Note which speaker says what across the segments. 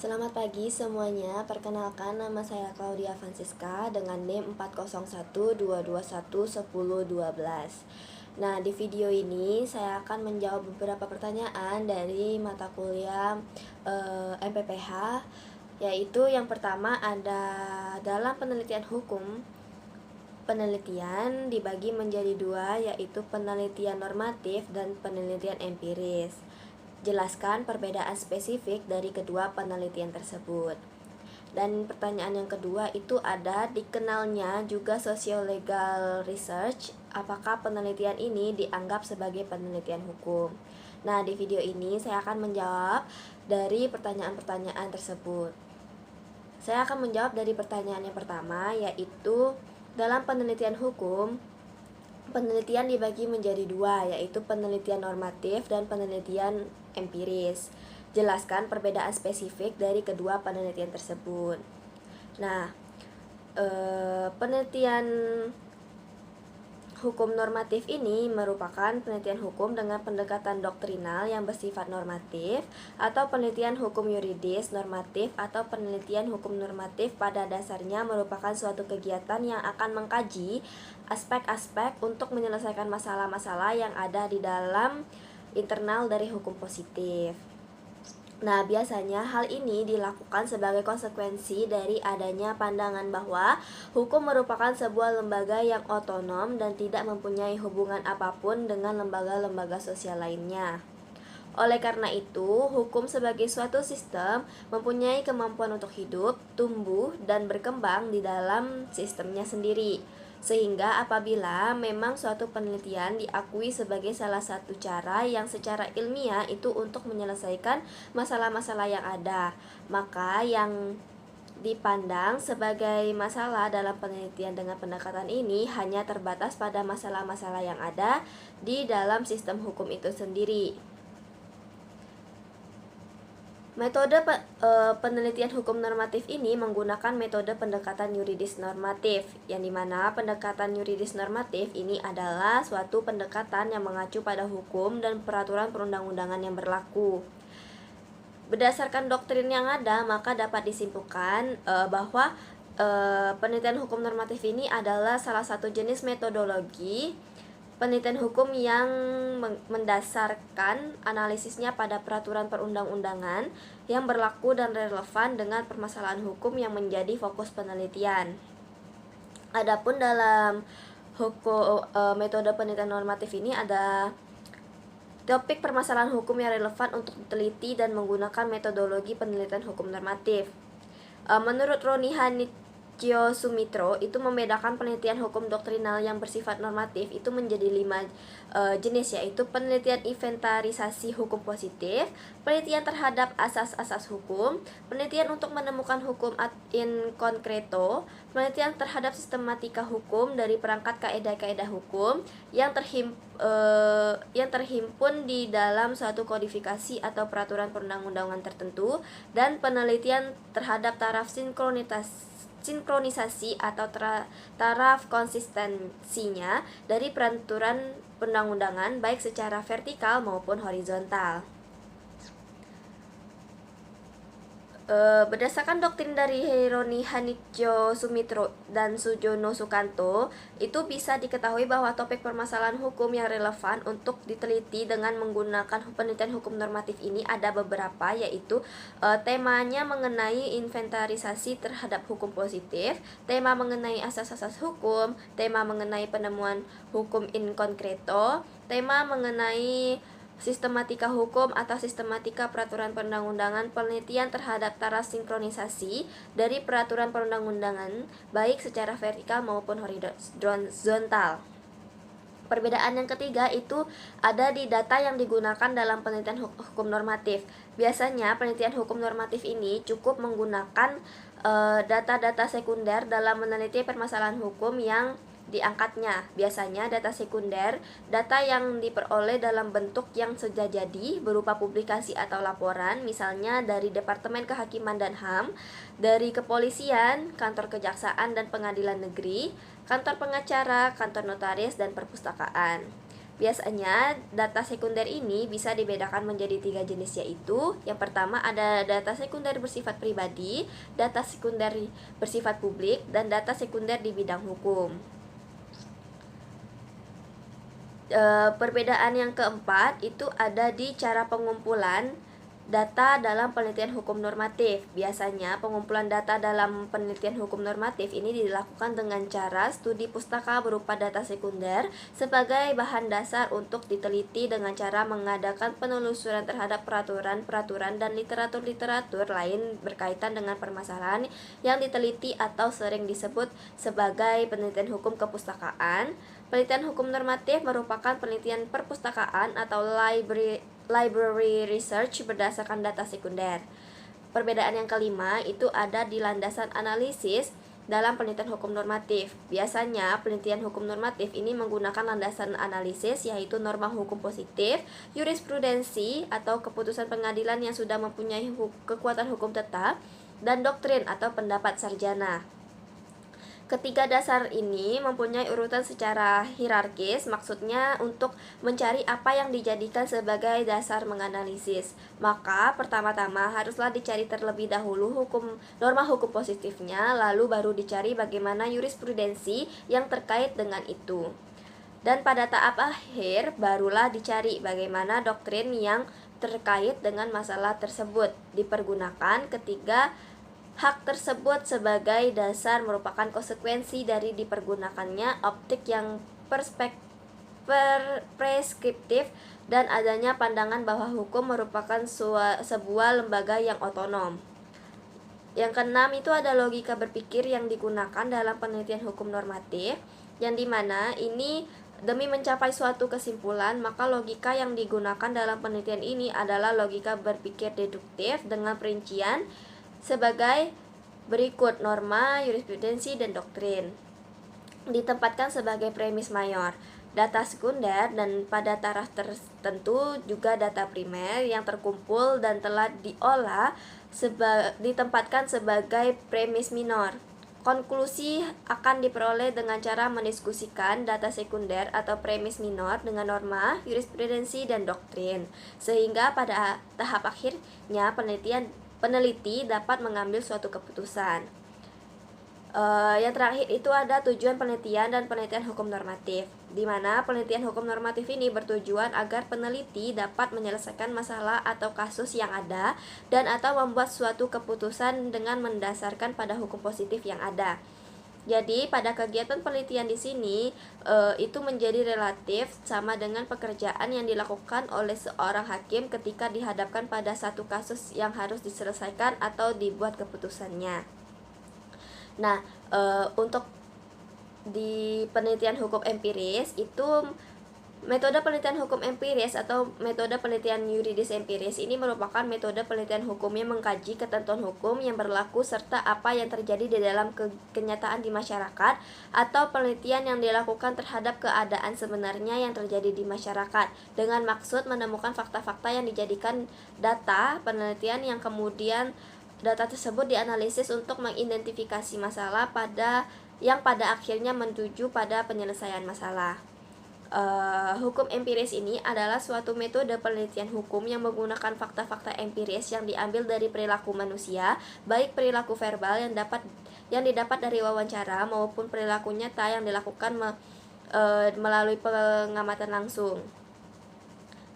Speaker 1: Selamat pagi semuanya, perkenalkan nama saya Claudia Francisca dengan NIM 40122111012. Nah, di video ini saya akan menjawab beberapa pertanyaan dari mata kuliah MPPH, yaitu yang pertama ada dalam penelitian hukum. Penelitian dibagi menjadi dua, yaitu penelitian normatif dan penelitian empiris. Jelaskan perbedaan spesifik dari kedua penelitian tersebut. Dan pertanyaan yang kedua itu ada dikenalnya juga socio-legal research. Apakah penelitian ini dianggap sebagai penelitian hukum? Nah, di video ini saya akan menjawab dari pertanyaan-pertanyaan tersebut. Saya akan menjawab dari pertanyaan yang pertama, yaitu dalam penelitian hukum, penelitian dibagi menjadi dua, yaitu penelitian normatif dan penelitian empiris. Jelaskan perbedaan spesifik dari kedua penelitian tersebut. Nah, penelitian hukum normatif ini merupakan penelitian hukum dengan pendekatan doktrinal yang bersifat normatif, atau penelitian hukum yuridis normatif, atau penelitian hukum normatif pada dasarnya merupakan suatu kegiatan yang akan mengkaji aspek-aspek untuk menyelesaikan masalah-masalah yang ada di dalam internal dari hukum positif. Nah, biasanya hal ini dilakukan sebagai konsekuensi dari adanya pandangan bahwa hukum merupakan sebuah lembaga yang otonom dan tidak mempunyai hubungan apapun dengan lembaga-lembaga sosial lainnya. Oleh karena itu, hukum sebagai suatu sistem mempunyai kemampuan untuk hidup, tumbuh, dan berkembang di dalam sistemnya sendiri. Sehingga apabila memang suatu penelitian diakui sebagai salah satu cara yang secara ilmiah itu untuk menyelesaikan masalah-masalah yang ada, maka yang dipandang sebagai masalah dalam penelitian dengan pendekatan ini hanya terbatas pada masalah-masalah yang ada di dalam sistem hukum itu sendiri. Metode penelitian hukum normatif ini menggunakan metode pendekatan yuridis normatif, yang dimana pendekatan yuridis normatif ini adalah suatu pendekatan yang mengacu pada hukum dan peraturan perundang-undangan yang berlaku. Berdasarkan doktrin yang ada, maka dapat disimpulkan bahwa penelitian hukum normatif ini adalah salah satu jenis metodologi penelitian hukum yang mendasarkan analisisnya pada peraturan perundang-undangan yang berlaku dan relevan dengan permasalahan hukum yang menjadi fokus penelitian. Adapun dalam metode penelitian normatif ini ada topik permasalahan hukum yang relevan untuk diteliti dan menggunakan metodologi penelitian hukum normatif. Menurut Roni Hanitjo Sumitro, itu membedakan penelitian hukum doktrinal yang bersifat normatif itu menjadi 5 jenis, yaitu penelitian inventarisasi hukum positif, penelitian terhadap asas-asas hukum, penelitian untuk menemukan hukum ad in concreto, penelitian terhadap sistematika hukum dari perangkat kaedah-kaedah hukum yang terhimpun di dalam suatu kodifikasi atau peraturan perundang-undangan tertentu, dan penelitian terhadap taraf sinkronisasi atau taraf konsistensinya dari peraturan perundang-undangan baik secara vertikal maupun horizontal. Berdasarkan doktrin dari Roni Hanitjo Sumitro dan Sujono Sukanto, itu bisa diketahui bahwa topik permasalahan hukum yang relevan untuk diteliti dengan menggunakan penelitian hukum normatif ini ada beberapa, yaitu temanya mengenai inventarisasi terhadap hukum positif, tema mengenai asas-asas hukum, tema mengenai penemuan hukum in concreto, tema mengenai sistematika hukum atau sistematika peraturan perundang-undangan, penelitian terhadap taraf sinkronisasi dari peraturan perundang-undangan baik secara vertikal maupun horizontal. Perbedaan yang ketiga itu ada di data yang digunakan dalam penelitian hukum normatif. Biasanya penelitian hukum normatif ini cukup menggunakan data-data sekunder dalam meneliti permasalahan hukum yang diangkatnya. Biasanya data sekunder, data yang diperoleh dalam bentuk yang sudah jadi berupa publikasi atau laporan, misalnya dari Departemen Kehakiman dan HAM, dari kepolisian, kantor kejaksaan dan pengadilan negeri, kantor pengacara, kantor notaris, dan perpustakaan. Biasanya data sekunder ini bisa dibedakan menjadi 3 jenis, yaitu yang pertama ada data sekunder bersifat pribadi, data sekunder bersifat publik, dan data sekunder di bidang hukum. Perbedaan yang keempat itu ada di cara pengumpulan data dalam penelitian hukum normatif. Biasanya pengumpulan data dalam penelitian hukum normatif ini dilakukan dengan cara studi pustaka berupa data sekunder sebagai bahan dasar untuk diteliti dengan cara mengadakan penelusuran terhadap peraturan-peraturan dan literatur-literatur lain berkaitan dengan permasalahan yang diteliti atau sering disebut sebagai penelitian hukum kepustakaan. Penelitian hukum normatif merupakan penelitian perpustakaan atau library research berdasarkan data sekunder. Perbedaan yang kelima itu ada di landasan analisis dalam penelitian hukum normatif. Biasanya penelitian hukum normatif ini menggunakan landasan analisis yaitu norma hukum positif, jurisprudensi atau keputusan pengadilan yang sudah mempunyai kekuatan hukum tetap, dan doktrin atau pendapat sarjana. Ketiga dasar ini mempunyai urutan secara hierarkis, maksudnya untuk mencari apa yang dijadikan sebagai dasar menganalisis. Maka pertama-tama haruslah dicari terlebih dahulu norma hukum positifnya, lalu baru dicari bagaimana jurisprudensi yang terkait dengan itu. Dan pada tahap akhir barulah dicari bagaimana doktrin yang terkait dengan masalah tersebut dipergunakan. Ketiga hak tersebut sebagai dasar merupakan konsekuensi dari dipergunakannya optik yang preskriptif dan adanya pandangan bahwa hukum merupakan sebuah lembaga yang otonom. Yang keenam itu ada logika berpikir yang digunakan dalam penelitian hukum normatif, yang dimana ini demi mencapai suatu kesimpulan, maka logika yang digunakan dalam penelitian ini adalah logika berpikir deduktif dengan perincian sebagai berikut: norma, jurisprudensi, dan doktrin. Ditempatkan sebagai premis mayor, data sekunder, dan pada taraf tertentu juga data primer yang terkumpul dan telah diolah ditempatkan sebagai premis minor. Konklusi akan diperoleh dengan cara mendiskusikan data sekunder atau premis minor dengan norma, jurisprudensi, dan doktrin, sehingga pada tahap akhirnya peneliti dapat mengambil suatu keputusan. Yang terakhir itu ada tujuan penelitian dan penelitian hukum normatif, di mana penelitian hukum normatif ini bertujuan agar peneliti dapat menyelesaikan masalah atau kasus yang ada dan atau membuat suatu keputusan dengan mendasarkan pada hukum positif yang ada. Jadi pada kegiatan penelitian di sini itu menjadi relatif sama dengan pekerjaan yang dilakukan oleh seorang hakim ketika dihadapkan pada satu kasus yang harus diselesaikan atau dibuat keputusannya. Nah, untuk di penelitian hukum empiris itu metode penelitian hukum empiris atau metode penelitian yuridis empiris ini merupakan metode penelitian hukum yang mengkaji ketentuan hukum yang berlaku serta apa yang terjadi di dalam kenyataan di masyarakat, atau penelitian yang dilakukan terhadap keadaan sebenarnya yang terjadi di masyarakat dengan maksud menemukan fakta-fakta yang dijadikan data penelitian yang kemudian data tersebut dianalisis untuk mengidentifikasi masalah yang pada akhirnya menuju pada penyelesaian masalah. Hukum empiris ini adalah suatu metode penelitian hukum yang menggunakan fakta-fakta empiris yang diambil dari perilaku manusia, baik perilaku verbal yang didapat dari wawancara maupun perilaku nyata yang dilakukan melalui pengamatan langsung.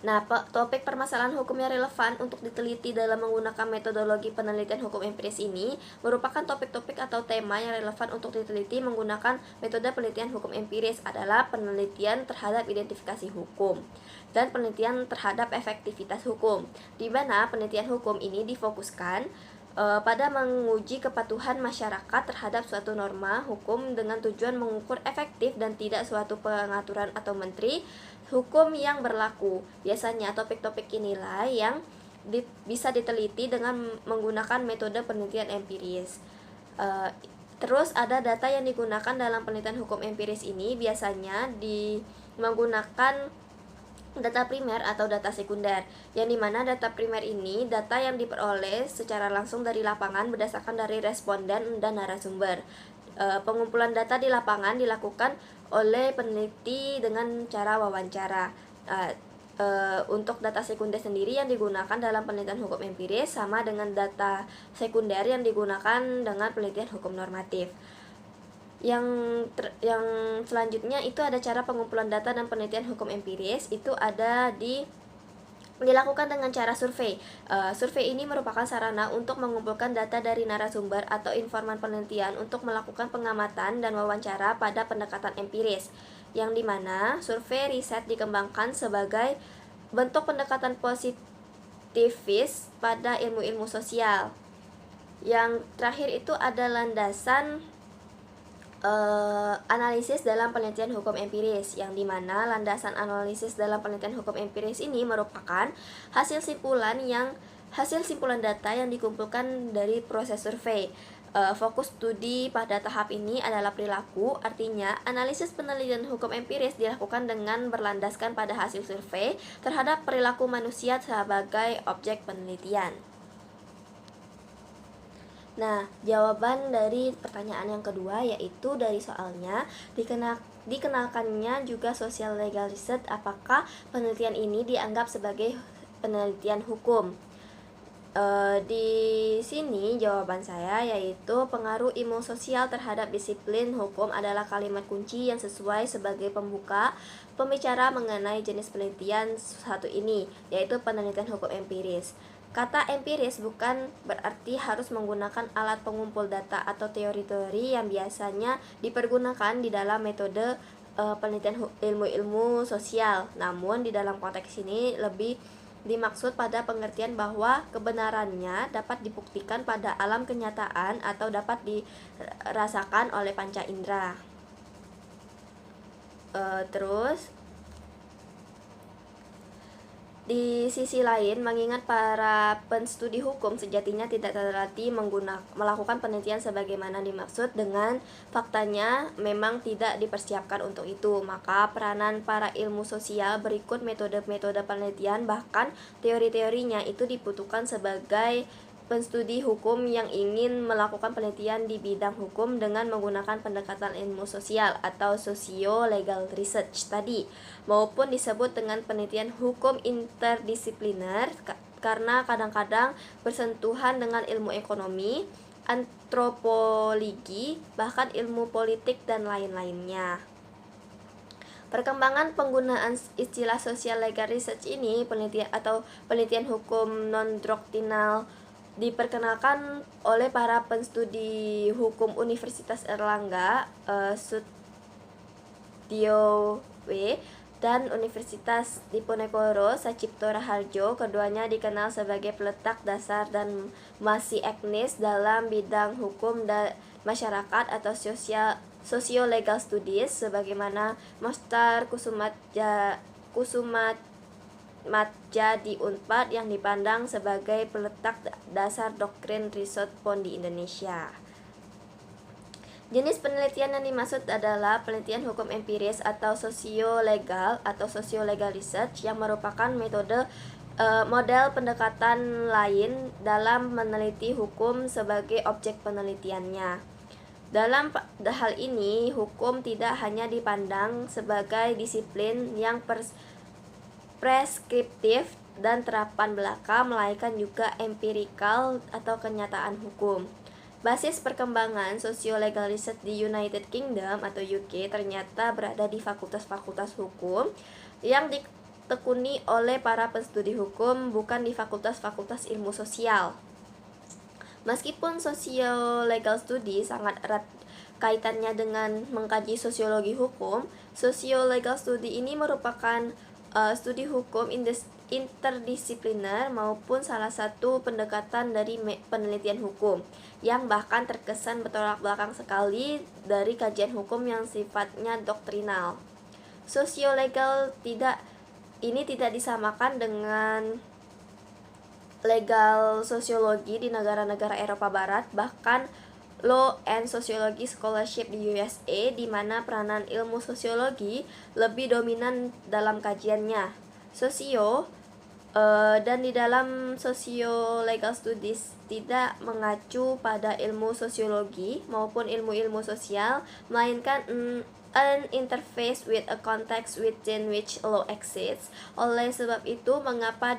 Speaker 1: Nah, topik permasalahan hukum yang relevan untuk diteliti dalam menggunakan metodologi penelitian hukum empiris ini merupakan topik-topik atau tema yang relevan untuk diteliti menggunakan metode penelitian hukum empiris adalah penelitian terhadap identifikasi hukum dan penelitian terhadap efektivitas hukum, di mana penelitian hukum ini difokuskan pada menguji kepatuhan masyarakat terhadap suatu norma hukum dengan tujuan mengukur efektif dan tidak suatu pengaturan atau menteri hukum yang berlaku. Biasanya topik-topik inilah yang bisa diteliti dengan menggunakan metode penelitian empiris. Terus ada data yang digunakan dalam penelitian hukum empiris ini biasanya menggunakan data primer atau data sekunder, yang dimana data primer ini data yang diperoleh secara langsung dari lapangan berdasarkan dari responden dan narasumber. Pengumpulan data di lapangan dilakukan oleh peneliti dengan cara wawancara. Untuk data sekunder sendiri yang digunakan dalam penelitian hukum empiris sama dengan data sekunder yang digunakan dengan penelitian hukum normatif. Yang selanjutnya itu ada cara pengumpulan data dan penelitian hukum empiris, itu ada dilakukan dengan cara survei. Survei ini merupakan sarana untuk mengumpulkan data dari narasumber atau informan penelitian untuk melakukan pengamatan dan wawancara pada pendekatan empiris, yang dimana survei riset dikembangkan sebagai bentuk pendekatan positifis pada ilmu-ilmu sosial. Yang terakhir itu ada landasan analisis dalam penelitian hukum empiris, yang dimana landasan analisis dalam penelitian hukum empiris ini merupakan hasil simpulan data yang dikumpulkan dari proses survei. Fokus studi pada tahap ini adalah perilaku, artinya analisis penelitian hukum empiris dilakukan dengan berlandaskan pada hasil survei terhadap perilaku manusia sebagai objek penelitian. Nah, jawaban dari pertanyaan yang kedua yaitu dari soalnya dikenalkannya juga social legal research, apakah penelitian ini dianggap sebagai penelitian hukum? Di sini jawaban saya yaitu pengaruh ilmu sosial terhadap disiplin hukum adalah kalimat kunci yang sesuai sebagai pembuka pembicara mengenai jenis penelitian satu ini, yaitu penelitian hukum empiris. Kata empiris bukan berarti harus menggunakan alat pengumpul data atau teori-teori yang biasanya dipergunakan di dalam metode penelitian ilmu-ilmu sosial. Namun di dalam konteks ini lebih dimaksud pada pengertian bahwa kebenarannya dapat dibuktikan pada alam kenyataan atau dapat dirasakan oleh panca indera. Terus di sisi lain, mengingat para penstudi hukum sejatinya tidak terlatih melakukan penelitian sebagaimana dimaksud dengan faktanya memang tidak dipersiapkan untuk itu, maka peranan para ilmu sosial berikut metode-metode penelitian bahkan teori-teorinya itu dibutuhkan sebagai penstudi hukum yang ingin melakukan penelitian di bidang hukum dengan menggunakan pendekatan ilmu sosial atau socio-legal research tadi, maupun disebut dengan penelitian hukum interdisipliner karena kadang-kadang bersentuhan dengan ilmu ekonomi, antropologi, bahkan ilmu politik dan lain-lainnya. Perkembangan penggunaan istilah social legal research ini penelitian hukum non-doktrinal diperkenalkan oleh para penstudi hukum Universitas Erlangga, Sutio W, dan Universitas Diponegoro Sacipto Raharjo. Keduanya dikenal sebagai peletak dasar dan masih etnis dalam bidang hukum dan masyarakat atau socio-legal studies, sebagaimana Mohtar Kusumatja di Unpad yang dipandang sebagai peletak dasar doktrin riset PON di Indonesia. Jenis penelitian yang dimaksud adalah penelitian hukum empiris atau socio-legal research, yang merupakan model pendekatan lain dalam meneliti hukum sebagai objek penelitiannya. Dalam hal ini, hukum tidak hanya dipandang sebagai disiplin yang preskriptif dan terapan belaka, melainkan juga empirikal atau kenyataan hukum. Basis perkembangan socio-legal research di United Kingdom atau UK ternyata berada di fakultas-fakultas hukum yang ditekuni oleh para penstudi hukum, bukan di fakultas-fakultas ilmu sosial. Meskipun socio-legal study sangat erat kaitannya dengan mengkaji sosiologi hukum, socio-legal study ini merupakan studi hukum interdisipliner maupun salah satu pendekatan dari penelitian hukum yang bahkan terkesan bertolak belakang sekali dari kajian hukum yang sifatnya doktrinal. Socio-legal tidak disamakan dengan legal sosiologi di negara-negara Eropa Barat, bahkan Law and Sociology Scholarship di USA, di mana peranan ilmu sosiologi lebih dominan dalam kajiannya. Dan di dalam Socio-Legal Studies tidak mengacu pada ilmu sosiologi maupun ilmu-ilmu sosial, melainkan an interface with a context within which law exists. Oleh sebab itu, mengapa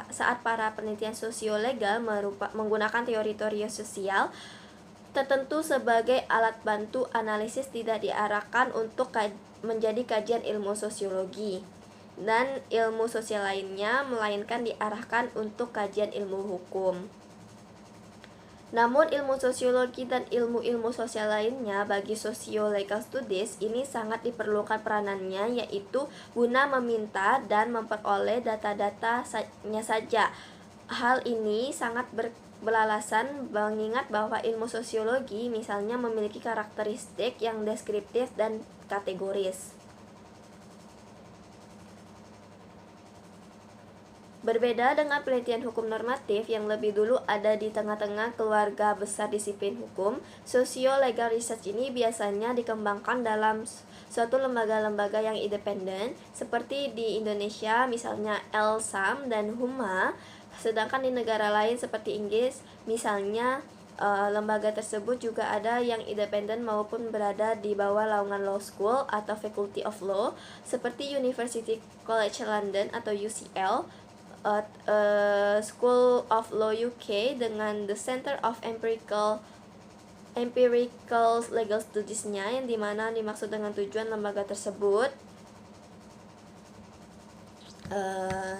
Speaker 1: saat para penelitian sosiolegal menggunakan teori-teori sosial tertentu sebagai alat bantu analisis tidak diarahkan untuk menjadi kajian ilmu sosiologi, dan ilmu sosial lainnya melainkan diarahkan untuk kajian ilmu hukum. Namun ilmu sosiologi dan ilmu-ilmu sosial lainnya bagi socio-legal studies ini sangat diperlukan peranannya, yaitu guna meminta dan memperoleh data-datanya saja. Hal ini sangat beralasan mengingat bahwa ilmu sosiologi misalnya memiliki karakteristik yang deskriptif dan kategoris. Berbeda dengan penelitian hukum normatif yang lebih dulu ada di tengah-tengah keluarga besar disiplin hukum, socio-legal research ini biasanya dikembangkan dalam suatu lembaga-lembaga yang independen, seperti di Indonesia misalnya LSAM dan HUMA, sedangkan di negara lain seperti Inggris misalnya lembaga tersebut juga ada yang independen maupun berada di bawah naungan Law School atau Faculty of Law, seperti University College London atau UCL, School of Law UK dengan The Center of Empirical Legal Studies-nya, yang dimana dimaksud dengan tujuan lembaga tersebut.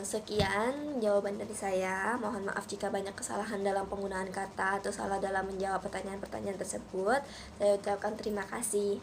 Speaker 1: Sekian jawaban dari saya. Mohon maaf jika banyak kesalahan dalam penggunaan kata atau salah dalam menjawab pertanyaan-pertanyaan tersebut. Saya ucapkan terima kasih.